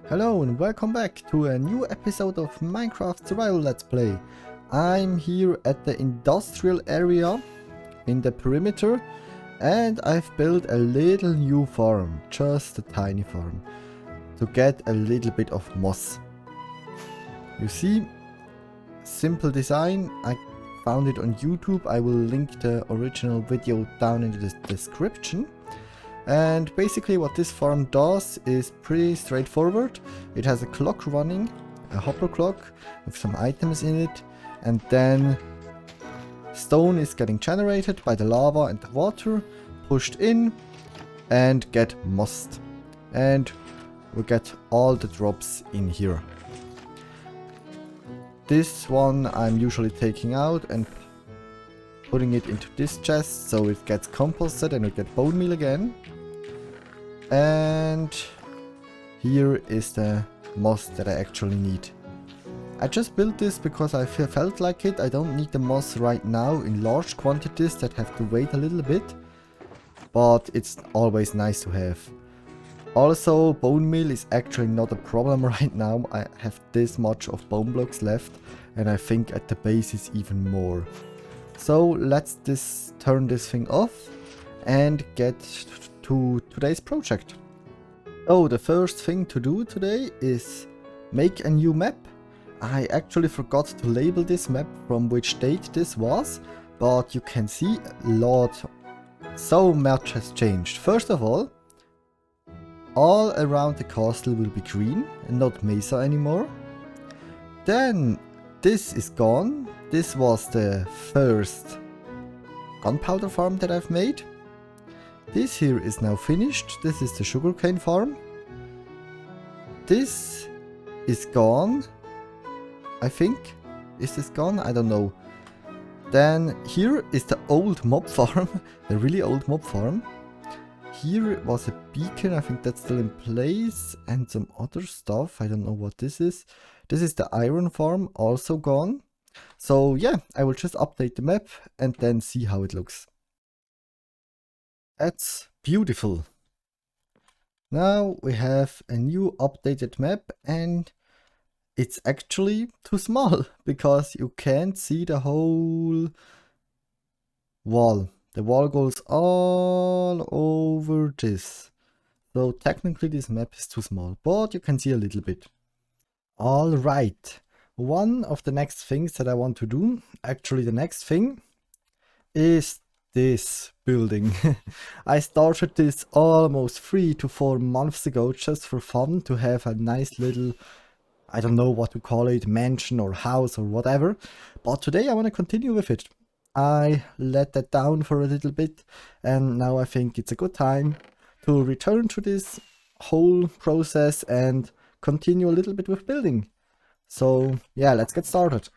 Hello and welcome back to a new episode of Minecraft Survival Let's Play. I'm here at the industrial area in the perimeter and I've built a little new farm, just a tiny farm, to get a little bit of moss. You see, simple design. I found it on YouTube. I will link the original video down in the description. And basically what this farm does is pretty straightforward. It has a clock running, a hopper clock with some items in it, and then stone is getting generated by the lava and the water, pushed in and get mossed. And we get all the drops in here. This one I'm usually taking out and putting it into this chest so it gets composted and we get bone meal again. And here is the moss that I actually need. I just built this because I felt like it. I don't need the moss right now in large quantities that have to wait a little bit. But it's always nice to have. Also, bone meal is actually not a problem right now. I have this much of bone blocks left and I think at the base is even more. So let's turn this thing off and get to today's project. So the first thing to do today is make a new map. I actually forgot to label this map from which date this was, but you can see so much has changed. First of all around the castle will be green and not mesa anymore. Then this is gone. This was the first gunpowder farm that I've made. This here is now finished. This is the sugarcane farm. This is gone, I think. Is this gone? I don't know. Then here is the old mob farm, the really old mob farm. Here was a beacon, I think that's still in place, and some other stuff. I don't know what this is. This is the iron farm, also gone. So yeah, I will just update the map and then see how it looks. That's beautiful. Now we have a new updated map and it's actually too small because you can't see the whole wall. The wall goes all over this. So technically this map is too small, but you can see a little bit. Alright, one of the next things that I want to do, actually the next thing, is this building. I started this almost 3 to 4 months ago just for fun, to have a nice little, I don't know what to call it, mansion or house or whatever. But today I want to continue with it. I let that down for a little bit and now I think it's a good time to return to this whole process and continue a little bit with building. So yeah, let's get started.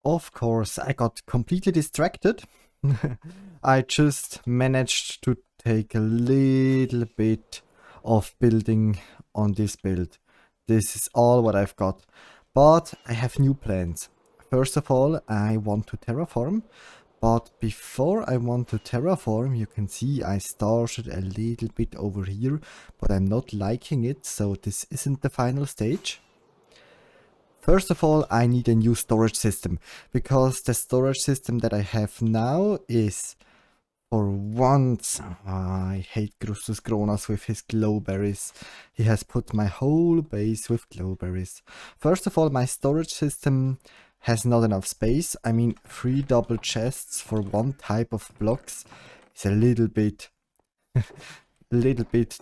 Of course, I got completely distracted. I just managed to take a little bit of building on this build. This is all what I've got. But I have new plans. First of all, I want to terraform. But before I want to terraform, you can see I started a little bit over here. But I'm not liking it, so this isn't the final stage. First of all, I need a new storage system, because the storage system that I have now is, for once, I hate Grustus Kronos with his glowberries. He has put my whole base with glowberries. First of all, my storage system has not enough space. I mean, 3 double chests for one type of blocks is a little bit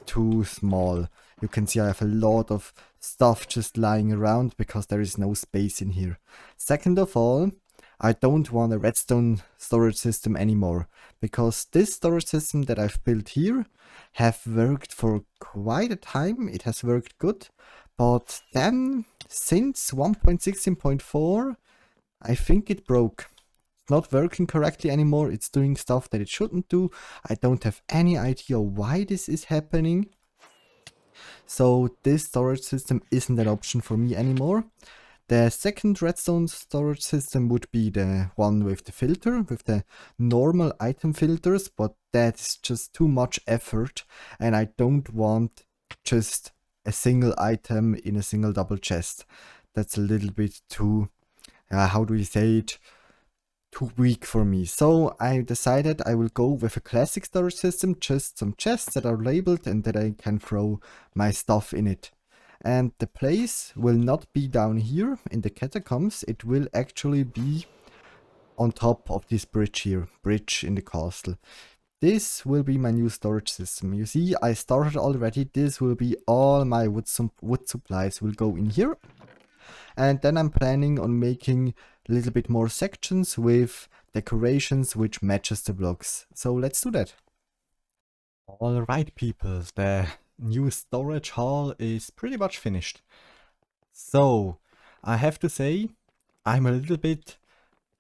too small. You can see I have a lot of stuff just lying around because there is no space in here. Second of all, I don't want a redstone storage system anymore, because this storage system that I've built here have worked for quite a time. It has worked good, but then since 1.16.4 I think it broke. It's not working correctly anymore. It's doing stuff that it shouldn't do. I don't have any idea why this is happening. So this storage system isn't an option for me anymore. The second redstone storage system would be the one with the filter, with the normal item filters, but that is just too much effort and I don't want just a single item in a single double chest. That's a little bit too, how do you say it, too weak for me. So I decided I will go with a classic storage system, just some chests that are labeled and that I can throw my stuff in it. And the place will not be down here in the catacombs, it will actually be on top of this bridge here, bridge in the castle. This will be my new storage system. You see, I started already. This will be all my wood supplies will go in here. And then I'm planning on making a little bit more sections with decorations which matches the blocks. So let's do that. Alright people, the new storage hall is pretty much finished. So I have to say, I'm a little bit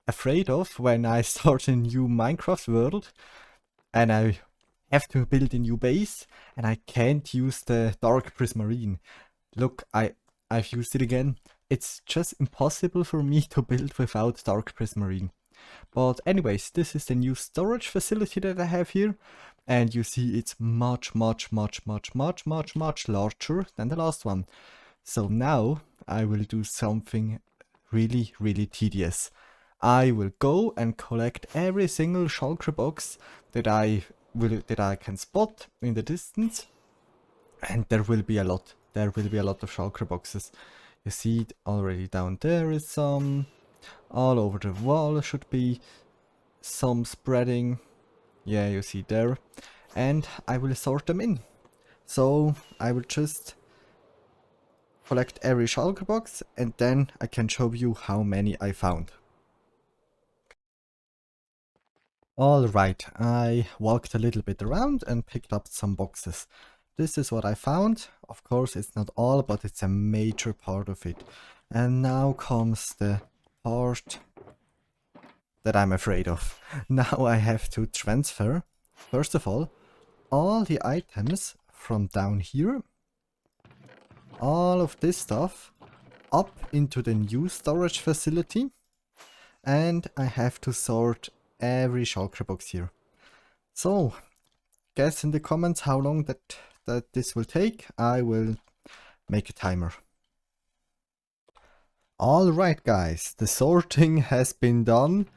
afraid of when I start a new Minecraft world and I have to build a new base and I can't use the dark prismarine. Look, I've used it again. It's just impossible for me to build without dark prismarine. But anyways, this is the new storage facility that I have here. And you see it's much larger than the last one. So now I will do something really tedious. I will go and collect every single shulker box that I can spot in the distance. And there will be a lot. There will be a lot of shulker boxes. You see it already down there is some. All over the wall should be some spreading. Yeah, you see there. And I will sort them in. So I will just collect every shulker box and then I can show you how many I found. Alright, I walked a little bit around and picked up some boxes. This is what I found. Of course it's not all, but it's a major part of it. And now comes the part that I'm afraid of. Now I have to transfer, first of all the items from down here, all of this stuff, up into the new storage facility. And I have to sort every shulker box here. So, guess in the comments how long that this will take. I will make a timer. Alright guys, the sorting has been done.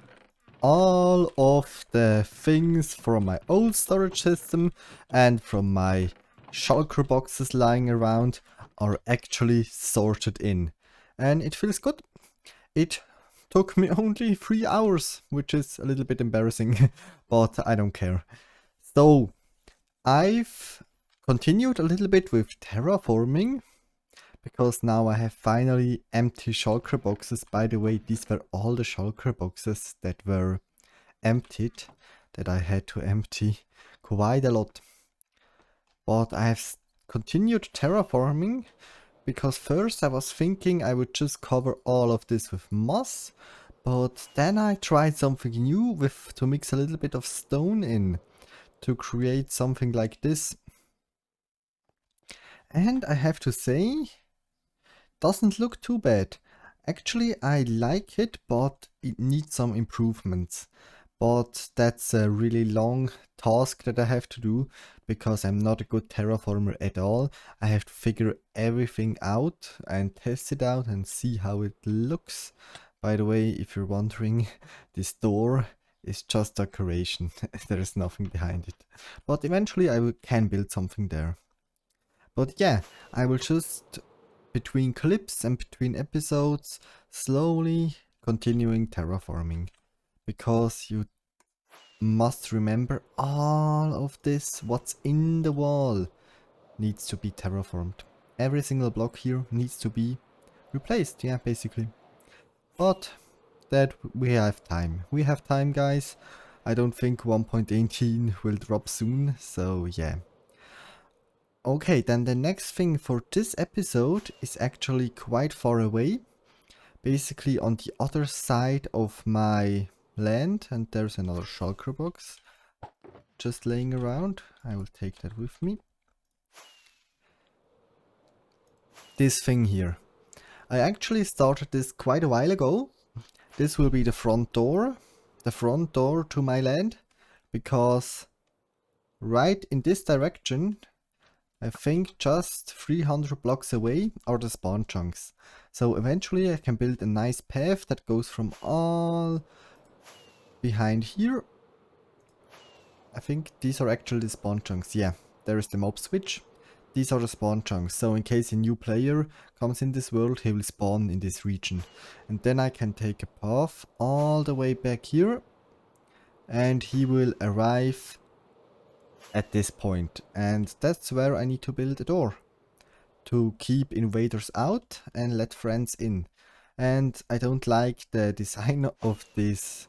All of the things from my old storage system and from my shulker boxes lying around are actually sorted in. And it feels good. It took me only 3 hours, which is a little bit embarrassing, but I don't care. So, I've continued a little bit with terraforming, because now I have finally empty shulker boxes. By the way, these were all the shulker boxes that were emptied, that I had to empty quite a lot. But I have continued terraforming, because first I was thinking I would just cover all of this with moss, but then I tried something new to mix a little bit of stone in to create something like this. And I have to say, doesn't look too bad. Actually, I like it, but it needs some improvements. But that's a really long task that I have to do, because I'm not a good terraformer at all. I have to figure everything out and test it out and see how it looks. By the way, if you're wondering, this door is just decoration. There is nothing behind it. But eventually I can build something there. But yeah, I will just, between clips and between episodes, slowly continuing terraforming. Because you must remember, all of this, what's in the wall, needs to be terraformed. Every single block here needs to be replaced, yeah, basically. But that we have time. We have time, guys. I don't think 1.18 will drop soon, so yeah. Okay, then the next thing for this episode is actually quite far away. Basically on the other side of my land, and there's another shulker box just laying around. I will take that with me. This thing here. I actually started this quite a while ago. This will be the front door to my land, because right in this direction I think just 300 blocks away are the spawn chunks. So eventually I can build a nice path that goes from all behind here. I think these are actually the spawn chunks. Yeah, there is the mob switch. These are the spawn chunks. So in case a new player comes in this world, he will spawn in this region. And then I can take a path all the way back here. And he will arrive at this point. And that's where I need to build a door. To keep invaders out and let friends in. And I don't like the design of these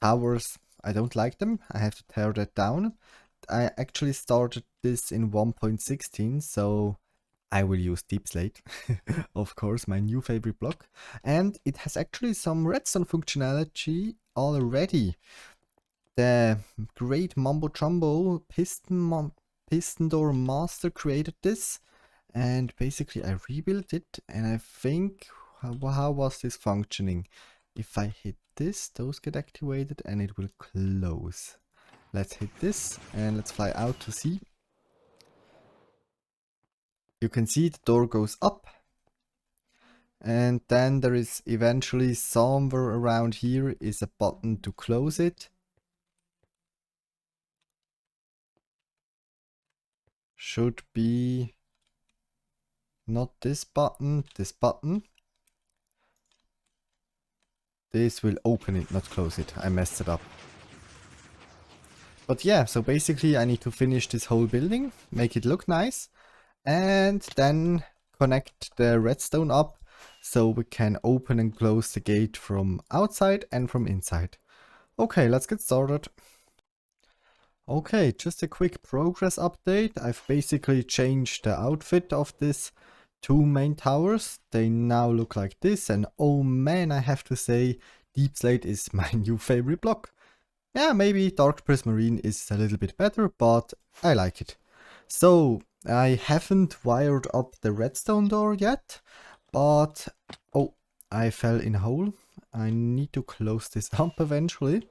towers. I don't like them. I have to tear that down. I actually started this in 1.16, so I will use Deep Slate, of course, my new favorite block. And it has actually some redstone functionality already. The great Mumbo Jumbo piston door master created this, and basically I rebuilt it, and I think, how was this functioning? If I hit this, those get activated and it will close. Let's hit this and let's fly out to sea. You can see the door goes up. And then there is eventually somewhere around here is a button to close it. Should be not this button, this button. This will open it, not close it. I messed it up. But yeah, so basically I need to finish this whole building, make it look nice, and then connect the redstone up so we can open and close the gate from outside and from inside. Okay, let's get started. Okay, just a quick progress update. I've basically changed the outfit of this two main towers. They now look like this, and oh man, I have to say, Deep Slate is my new favorite block. Yeah, maybe Dark Prismarine is a little bit better, but I like it. So, I haven't wired up the redstone door yet, but oh, I fell in a hole. I need to close this up eventually.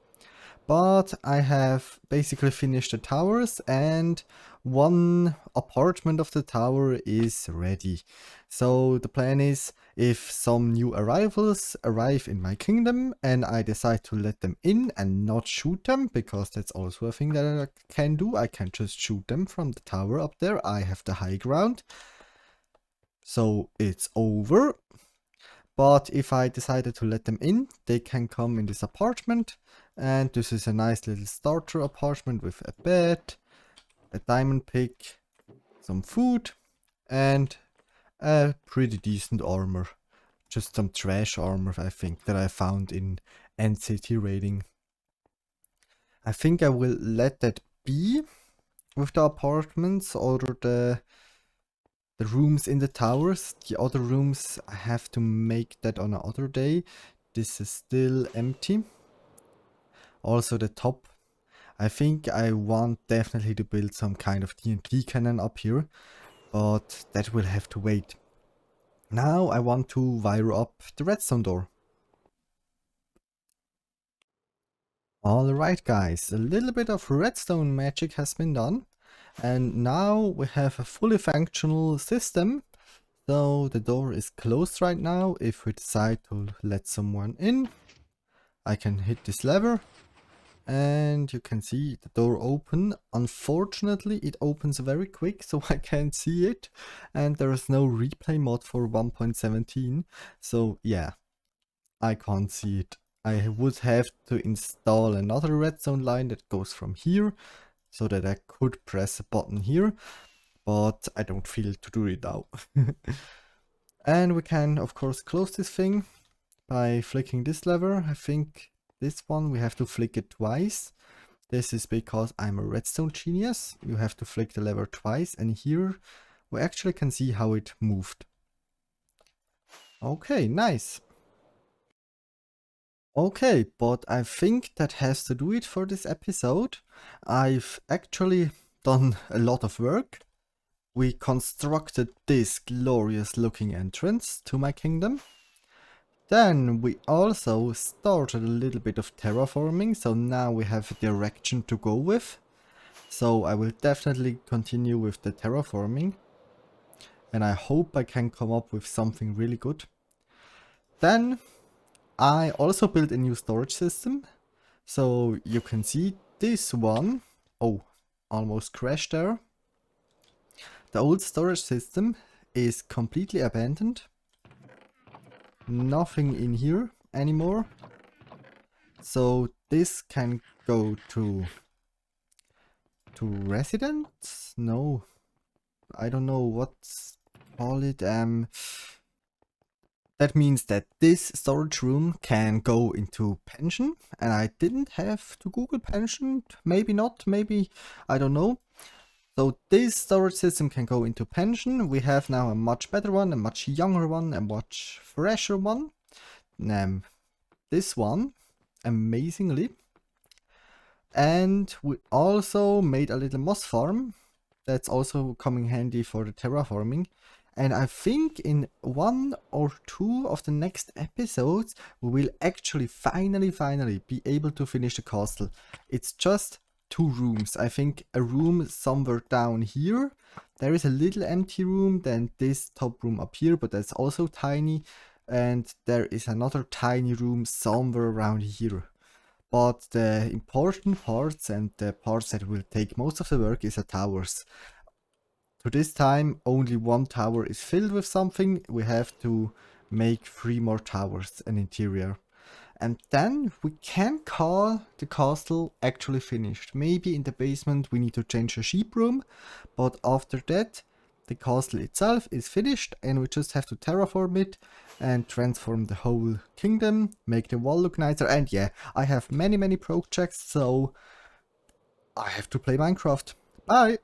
But I have basically finished the towers, and one apartment of the tower is ready. So the plan is, if some new arrivals arrive in my kingdom and I decide to let them in and not shoot them, because that's also a thing that I can do, I can just shoot them from the tower up there. I have the high ground. So it's over. But if I decided to let them in, they can come in this apartment. And this is a nice little starter apartment with a bed, a diamond pick, some food, and a pretty decent armor. Just some trash armor, I think, that I found in NCT raiding. I think I will let that be with the apartments or the rooms in the towers. The other rooms, I have to make that on another day. This is still empty. Also the top. I think I want definitely to build some kind of TNT cannon up here, but that will have to wait. Now I want to wire up the redstone door. Alright guys, a little bit of redstone magic has been done. And now we have a fully functional system. So the door is closed right now. If we decide to let someone in, I can hit this lever. And you can see the door open. Unfortunately, it opens very quick, so I can't see it. And there is no replay mod for 1.17. So yeah, I can't see it. I would have to install another redstone line that goes from here, so that I could press a button here. But I don't feel to do it now. And we can, of course, close this thing by flicking this lever. I think this one we have to flick it twice. This is because I'm a redstone genius. You have to flick the lever twice, and here we actually can see how it moved. Okay, nice. Okay, but I think that has to do it for this episode. I've actually done a lot of work. We constructed this glorious looking entrance to my kingdom. Then we also started a little bit of terraforming, so now we have a direction to go with. So I will definitely continue with the terraforming. And I hope I can come up with something really good. Then I also built a new storage system. So you can see this one. Oh, almost crashed there. The old storage system is completely abandoned. Nothing in here anymore. So this can go to residents? No. I don't know what's call it. That means that this storage room can go into pension, and I didn't have to Google pension. Maybe not, maybe, I don't know. So this storage system can go into pension. We have now a much better one, a much younger one, a much fresher one. This one, amazingly. And we also made a little moss farm. That's also coming handy for the terraforming. And I think in 1 or 2 of the next episodes, we will actually finally be able to finish the castle. It's just 2 rooms. I think a room somewhere down here. There is a little empty room, then this top room up here, but that's also tiny. And there is another tiny room somewhere around here. But the important parts and the parts that will take most of the work is the towers. To this time, only 1 tower is filled with something. We have to make 3 more towers, an interior. And then we can call the castle actually finished. Maybe in the basement we need to change the sheep room, but after that the castle itself is finished and we just have to terraform it and transform the whole kingdom, make the wall look nicer. And yeah, I have many projects, so I have to play Minecraft. Bye!